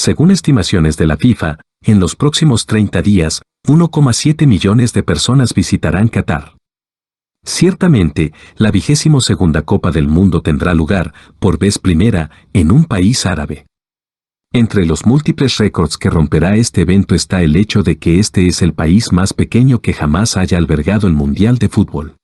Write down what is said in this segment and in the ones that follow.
Según estimaciones de la FIFA, en los próximos 30 días, 1,7 millones de personas visitarán Qatar. Ciertamente, la 22ª Copa del Mundo tendrá lugar, por vez primera, en un país árabe. Entre los múltiples récords que romperá este evento está el hecho de que este es el país más pequeño que jamás haya albergado el Mundial de Fútbol.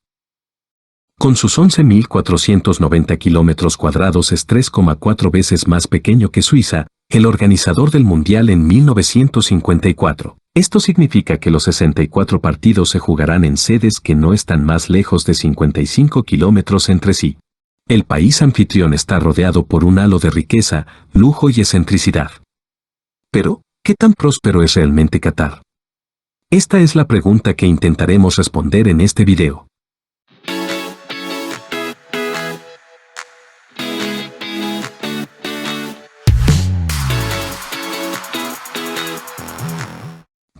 Con sus 11.490 kilómetros cuadrados es 3,4 veces más pequeño que Suiza, el organizador del Mundial en 1954. Esto significa que los 64 partidos se jugarán en sedes que no están más lejos de 55 kilómetros entre sí. El país anfitrión está rodeado por un halo de riqueza, lujo y excentricidad. Pero, ¿qué tan próspero es realmente Qatar? Esta es la pregunta que intentaremos responder en este video.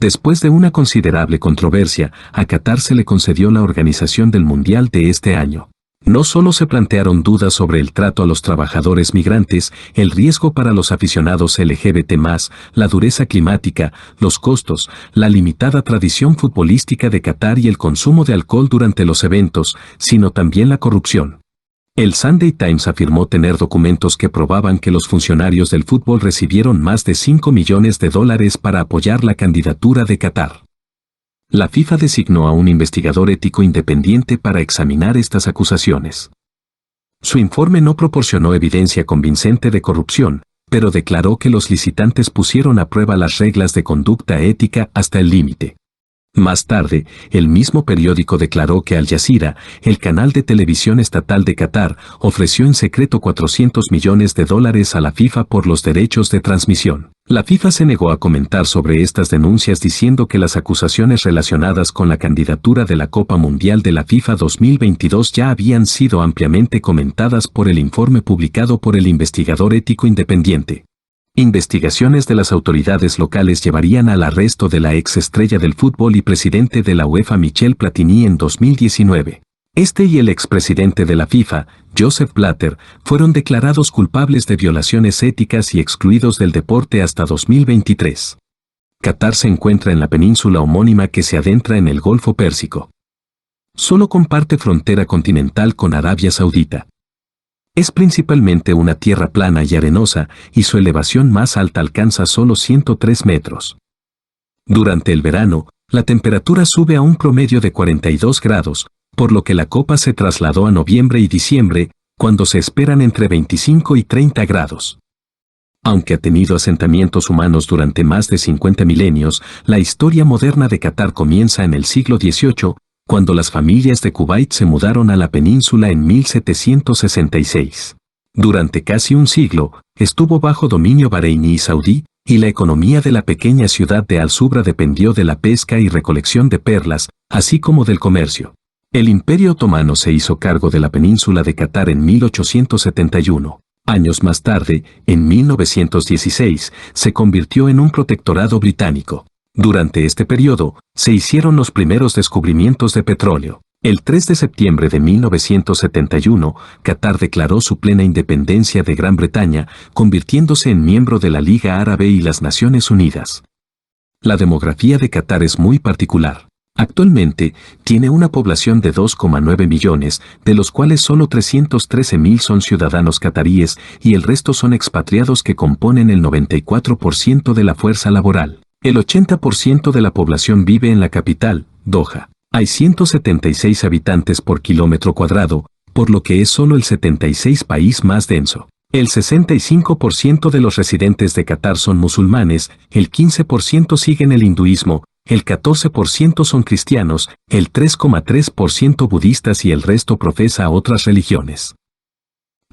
Después de una considerable controversia, a Qatar se le concedió la organización del Mundial de este año. No solo se plantearon dudas sobre el trato a los trabajadores migrantes, el riesgo para los aficionados LGBT+, la dureza climática, los costos, la limitada tradición futbolística de Qatar y el consumo de alcohol durante los eventos, sino también la corrupción. El Sunday Times afirmó tener documentos que probaban que los funcionarios del fútbol recibieron más de $5 millones para apoyar la candidatura de Qatar. La FIFA designó a un investigador ético independiente para examinar estas acusaciones. Su informe no proporcionó evidencia convincente de corrupción, pero declaró que los licitantes pusieron a prueba las reglas de conducta ética hasta el límite. Más tarde, el mismo periódico declaró que Al Jazeera, el canal de televisión estatal de Qatar, ofreció en secreto $400 millones a la FIFA por los derechos de transmisión. La FIFA se negó a comentar sobre estas denuncias diciendo que las acusaciones relacionadas con la candidatura de la Copa Mundial de la FIFA 2022 ya habían sido ampliamente comentadas por el informe publicado por el investigador ético independiente. Investigaciones de las autoridades locales llevarían al arresto de la ex estrella del fútbol y presidente de la UEFA Michel Platini en 2019. Este y el expresidente de la FIFA, Joseph Blatter, fueron declarados culpables de violaciones éticas y excluidos del deporte hasta 2023. Qatar se encuentra en la península homónima que se adentra en el Golfo Pérsico. Solo comparte frontera continental con Arabia Saudita. Es principalmente una tierra plana y arenosa, y su elevación más alta alcanza solo 103 metros. Durante el verano, la temperatura sube a un promedio de 42 grados, por lo que la copa se trasladó a noviembre y diciembre, cuando se esperan entre 25 y 30 grados. Aunque ha tenido asentamientos humanos durante más de 50 milenios, la historia moderna de Qatar comienza en el siglo XVIII, cuando las familias de Kuwait se mudaron a la península en 1766. Durante casi un siglo, estuvo bajo dominio bareiní y saudí, y la economía de la pequeña ciudad de Al-Subra dependió de la pesca y recolección de perlas, así como del comercio. El Imperio Otomano se hizo cargo de la península de Qatar en 1871. Años más tarde, en 1916, se convirtió en un protectorado británico. Durante este periodo, se hicieron los primeros descubrimientos de petróleo. El 3 de septiembre de 1971, Qatar declaró su plena independencia de Gran Bretaña, convirtiéndose en miembro de la Liga Árabe y las Naciones Unidas. La demografía de Qatar es muy particular. Actualmente, tiene una población de 2,9 millones, de los cuales solo 313.000 son ciudadanos cataríes y el resto son expatriados que componen el 94% de la fuerza laboral. El 80% de la población vive en la capital, Doha. Hay 176 habitantes por kilómetro cuadrado, por lo que es solo el 76 país más denso. El 65% de los residentes de Qatar son musulmanes, el 15% siguen el hinduismo, el 14% son cristianos, el 3,3% budistas y el resto profesa otras religiones.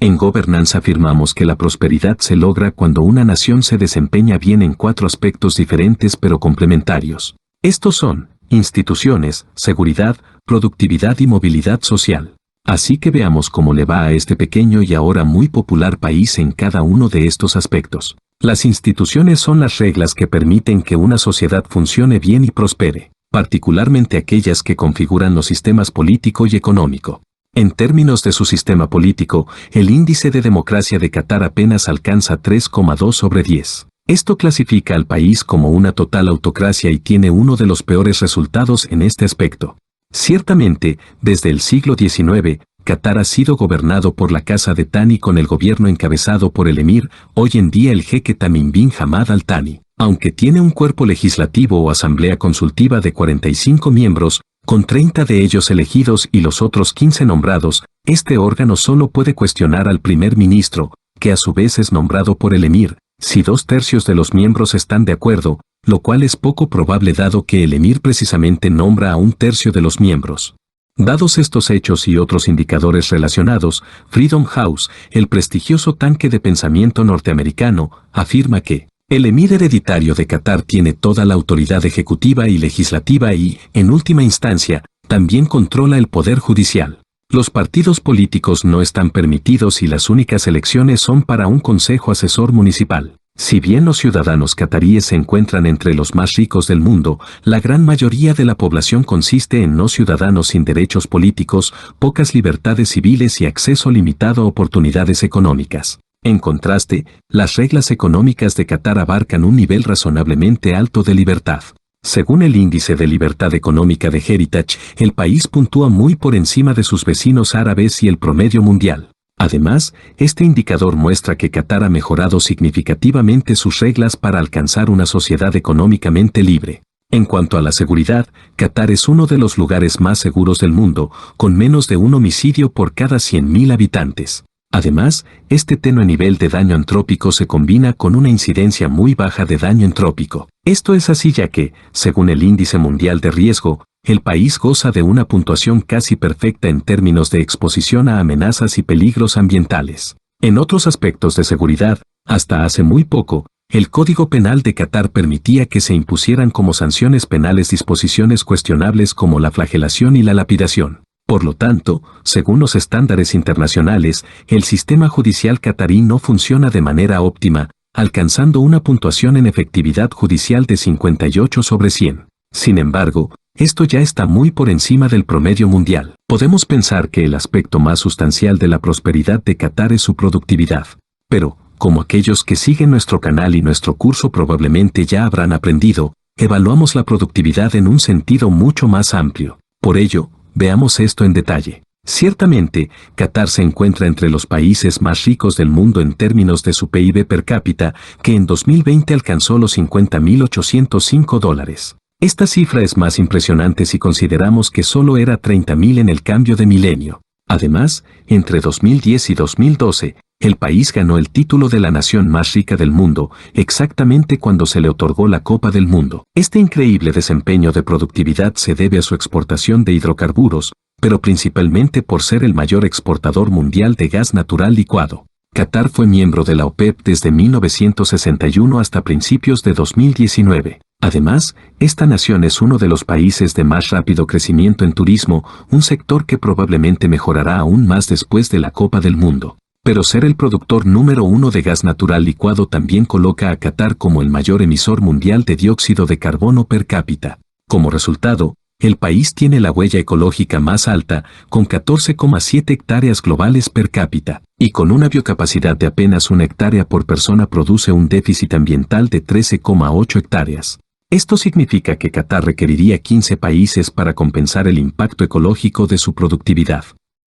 En gobernanza afirmamos que la prosperidad se logra cuando una nación se desempeña bien en 4 aspectos diferentes pero complementarios. Estos son instituciones, seguridad, productividad y movilidad social. Así que veamos cómo le va a este pequeño y ahora muy popular país en cada uno de estos aspectos. Las instituciones son las reglas que permiten que una sociedad funcione bien y prospere, particularmente aquellas que configuran los sistemas político y económico. En términos de su sistema político, el índice de democracia de Qatar apenas alcanza 3,2 sobre 10. Esto clasifica al país como una total autocracia y tiene uno de los peores resultados en este aspecto. Ciertamente, desde el siglo XIX, Qatar ha sido gobernado por la Casa de Thani con el gobierno encabezado por el emir, hoy en día el jeque Tamim bin Hamad Al Thani. Aunque tiene un cuerpo legislativo o asamblea consultiva de 45 miembros, con 30 de ellos elegidos y los otros 15 nombrados, este órgano solo puede cuestionar al primer ministro, que a su vez es nombrado por el emir, si 2/3 de los miembros están de acuerdo, lo cual es poco probable dado que el emir precisamente nombra a 1/3 de los miembros. Dados estos hechos y otros indicadores relacionados, Freedom House, el prestigioso tanque de pensamiento norteamericano, afirma que el emir hereditario de Qatar tiene toda la autoridad ejecutiva y legislativa y, en última instancia, también controla el poder judicial. Los partidos políticos no están permitidos y las únicas elecciones son para un consejo asesor municipal. Si bien los ciudadanos cataríes se encuentran entre los más ricos del mundo, la gran mayoría de la población consiste en no ciudadanos sin derechos políticos, pocas libertades civiles y acceso limitado a oportunidades económicas. En contraste, las reglas económicas de Qatar abarcan un nivel razonablemente alto de libertad. Según el índice de libertad económica de Heritage, el país puntúa muy por encima de sus vecinos árabes y el promedio mundial. Además, este indicador muestra que Qatar ha mejorado significativamente sus reglas para alcanzar una sociedad económicamente libre. En cuanto a la seguridad, Qatar es uno de los lugares más seguros del mundo, con menos de un homicidio por cada 100.000 habitantes. Además, este tenue nivel de daño antrópico se combina con una incidencia muy baja de daño entrópico. Esto es así ya que, según el Índice Mundial de Riesgo, el país goza de una puntuación casi perfecta en términos de exposición a amenazas y peligros ambientales. En otros aspectos de seguridad, hasta hace muy poco, el Código Penal de Qatar permitía que se impusieran como sanciones penales disposiciones cuestionables como la flagelación y la lapidación. Por lo tanto, según los estándares internacionales, el sistema judicial qatarí no funciona de manera óptima, alcanzando una puntuación en efectividad judicial de 58 sobre 100. Sin embargo, esto ya está muy por encima del promedio mundial. Podemos pensar que el aspecto más sustancial de la prosperidad de Qatar es su productividad. Pero, como aquellos que siguen nuestro canal y nuestro curso probablemente ya habrán aprendido, evaluamos la productividad en un sentido mucho más amplio. Por ello, veamos esto en detalle. Ciertamente, Qatar se encuentra entre los países más ricos del mundo en términos de su PIB per cápita, que en 2020 alcanzó los $50.805. Esta cifra es más impresionante si consideramos que solo era 30.000 en el cambio de milenio. Además, entre 2010 y 2012, el país ganó el título de la nación más rica del mundo, exactamente cuando se le otorgó la Copa del Mundo. Este increíble desempeño de productividad se debe a su exportación de hidrocarburos, pero principalmente por ser el mayor exportador mundial de gas natural licuado. Qatar fue miembro de la OPEP desde 1961 hasta principios de 2019. Además, esta nación es uno de los países de más rápido crecimiento en turismo, un sector que probablemente mejorará aún más después de la Copa del Mundo. Pero ser el productor número 1 de gas natural licuado también coloca a Qatar como el mayor emisor mundial de dióxido de carbono per cápita. Como resultado, el país tiene la huella ecológica más alta, con 14,7 hectáreas globales per cápita, y con una biocapacidad de apenas 1 hectárea por persona produce un déficit ambiental de 13,8 hectáreas. Esto significa que Qatar requeriría 15 países para compensar el impacto ecológico de su productividad.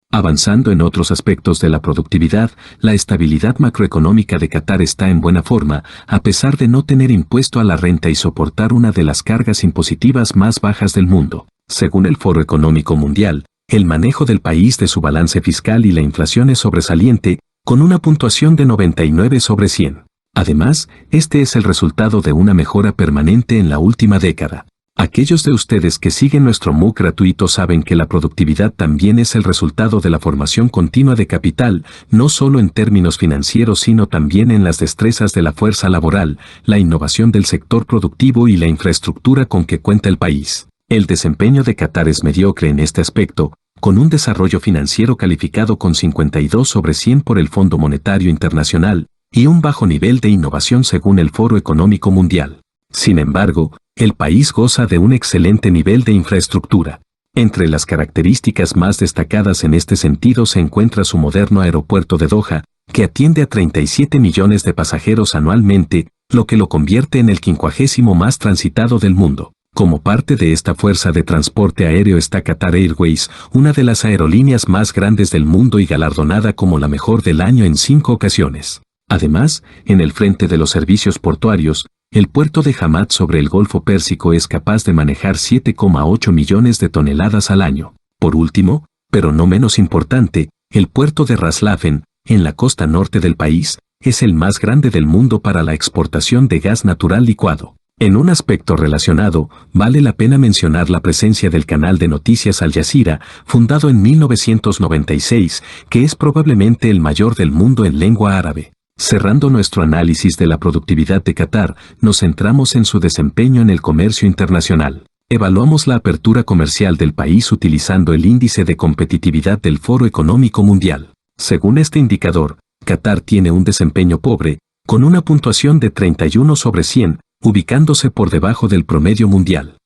Avanzando en otros aspectos de la productividad, la estabilidad macroeconómica de Qatar está en buena forma, a pesar de no tener impuesto a la renta y soportar una de las cargas impositivas más bajas del mundo. Según el Foro Económico Mundial, el manejo del país de su balance fiscal y la inflación es sobresaliente, con una puntuación de 99 sobre 100. Además, este es el resultado de una mejora permanente en la última década. Aquellos de ustedes que siguen nuestro MOOC gratuito saben que la productividad también es el resultado de la formación continua de capital, no solo en términos financieros sino también en las destrezas de la fuerza laboral, la innovación del sector productivo y la infraestructura con que cuenta el país. El desempeño de Qatar es mediocre en este aspecto, con un desarrollo financiero calificado con 52 sobre 100 por el Fondo Monetario Internacional, y un bajo nivel de innovación según el Foro Económico Mundial. Sin embargo, el país goza de un excelente nivel de infraestructura. Entre las características más destacadas en este sentido se encuentra su moderno aeropuerto de Doha, que atiende a 37 millones de pasajeros anualmente, lo que lo convierte en el 50º más transitado del mundo. Como parte de esta fuerza de transporte aéreo está Qatar Airways, una de las aerolíneas más grandes del mundo y galardonada como la mejor del año en 5 ocasiones. Además, en el frente de los servicios portuarios, el puerto de Hamad sobre el Golfo Pérsico es capaz de manejar 7,8 millones de toneladas al año. Por último, pero no menos importante, el puerto de Ras Laffan, en la costa norte del país, es el más grande del mundo para la exportación de gas natural licuado. En un aspecto relacionado, vale la pena mencionar la presencia del canal de noticias Al Jazeera, fundado en 1996, que es probablemente el mayor del mundo en lengua árabe. Cerrando nuestro análisis de la productividad de Qatar, nos centramos en su desempeño en el comercio internacional. Evaluamos la apertura comercial del país utilizando el índice de competitividad del Foro Económico Mundial. Según este indicador, Qatar tiene un desempeño pobre, con una puntuación de 31 sobre 100, ubicándose por debajo del promedio mundial.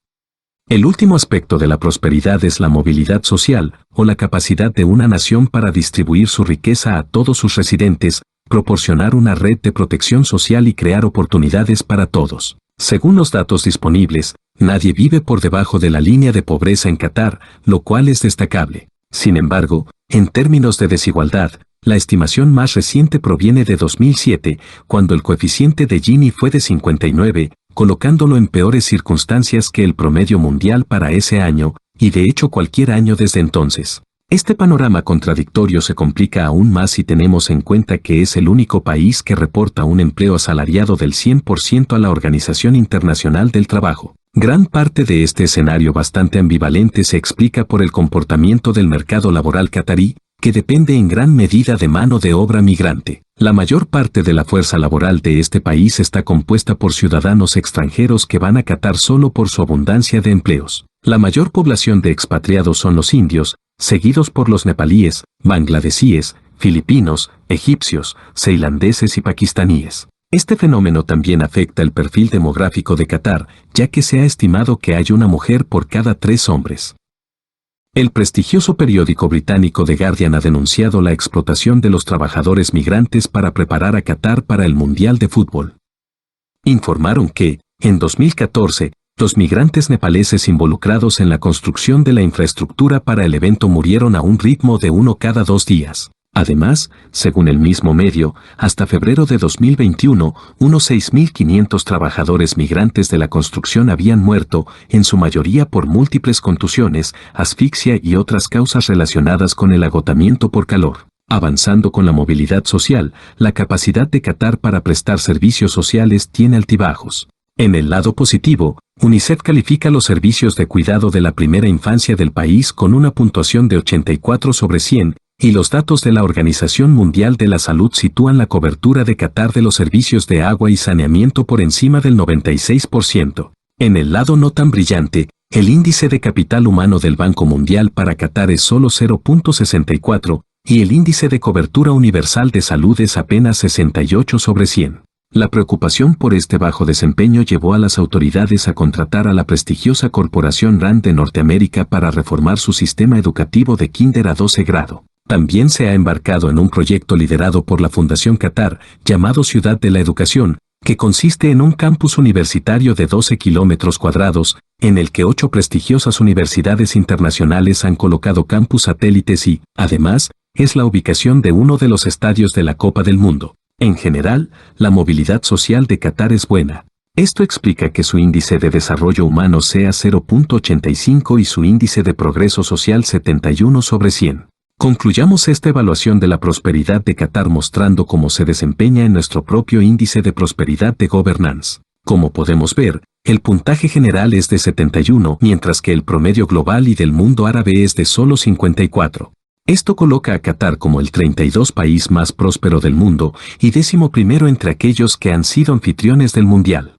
El último aspecto de la prosperidad es la movilidad social, o la capacidad de una nación para distribuir su riqueza a todos sus residentes, proporcionar una red de protección social y crear oportunidades para todos. Según los datos disponibles, nadie vive por debajo de la línea de pobreza en Qatar, lo cual es destacable. Sin embargo, en términos de desigualdad, la estimación más reciente proviene de 2007, cuando el coeficiente de Gini fue de 59, colocándolo en peores circunstancias que el promedio mundial para ese año, y de hecho cualquier año desde entonces. Este panorama contradictorio se complica aún más si tenemos en cuenta que es el único país que reporta un empleo asalariado del 100% a la Organización Internacional del Trabajo. Gran parte de este escenario bastante ambivalente se explica por el comportamiento del mercado laboral catarí, que depende en gran medida de mano de obra migrante. La mayor parte de la fuerza laboral de este país está compuesta por ciudadanos extranjeros que van a Qatar solo por su abundancia de empleos. La mayor población de expatriados son los indios, seguidos por los nepalíes, bangladesíes, filipinos, egipcios, ceilandeses y pakistaníes. Este fenómeno también afecta el perfil demográfico de Qatar, ya que se ha estimado que hay una mujer por cada 3 hombres. El prestigioso periódico británico The Guardian ha denunciado la explotación de los trabajadores migrantes para preparar a Qatar para el Mundial de Fútbol. Informaron que, en 2014, los migrantes nepaleses involucrados en la construcción de la infraestructura para el evento murieron a un ritmo de 1 cada 2 días. Además, según el mismo medio, hasta febrero de 2021, unos 6.500 trabajadores migrantes de la construcción habían muerto, en su mayoría por múltiples contusiones, asfixia y otras causas relacionadas con el agotamiento por calor. Avanzando con la movilidad social, la capacidad de Qatar para prestar servicios sociales tiene altibajos. En el lado positivo, UNICEF califica los servicios de cuidado de la primera infancia del país con una puntuación de 84 sobre 100, y los datos de la Organización Mundial de la Salud sitúan la cobertura de Qatar de los servicios de agua y saneamiento por encima del 96%. En el lado no tan brillante, el índice de capital humano del Banco Mundial para Qatar es solo 0.64, y el índice de cobertura universal de salud es apenas 68 sobre 100. La preocupación por este bajo desempeño llevó a las autoridades a contratar a la prestigiosa corporación RAND de Norteamérica para reformar su sistema educativo de kinder a 12 grado. También se ha embarcado en un proyecto liderado por la Fundación Qatar, llamado Ciudad de la Educación, que consiste en un campus universitario de 12 kilómetros cuadrados, en el que 8 prestigiosas universidades internacionales han colocado campus satélites y, además, es la ubicación de uno de los estadios de la Copa del Mundo. En general, la movilidad social de Qatar es buena. Esto explica que su índice de desarrollo humano sea 0.85 y su índice de progreso social 71 sobre 100. Concluyamos esta evaluación de la prosperidad de Qatar mostrando cómo se desempeña en nuestro propio índice de prosperidad de governance. Como podemos ver, el puntaje general es de 71, mientras que el promedio global y del mundo árabe es de solo 54. Esto coloca a Qatar como el 32 país más próspero del mundo y 11º entre aquellos que han sido anfitriones del Mundial.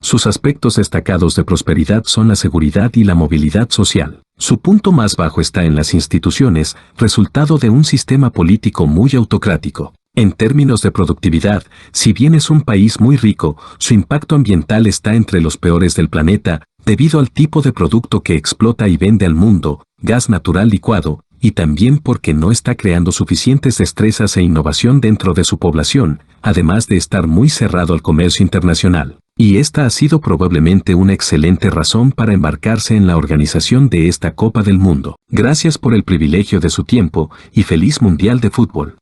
Sus aspectos destacados de prosperidad son la seguridad y la movilidad social. Su punto más bajo está en las instituciones, resultado de un sistema político muy autocrático. En términos de productividad, si bien es un país muy rico, su impacto ambiental está entre los peores del planeta, debido al tipo de producto que explota y vende al mundo, gas natural licuado, y también porque no está creando suficientes destrezas e innovación dentro de su población, además de estar muy cerrado al comercio internacional. Y esta ha sido probablemente una excelente razón para embarcarse en la organización de esta Copa del Mundo. Gracias por el privilegio de su tiempo y feliz Mundial de Fútbol.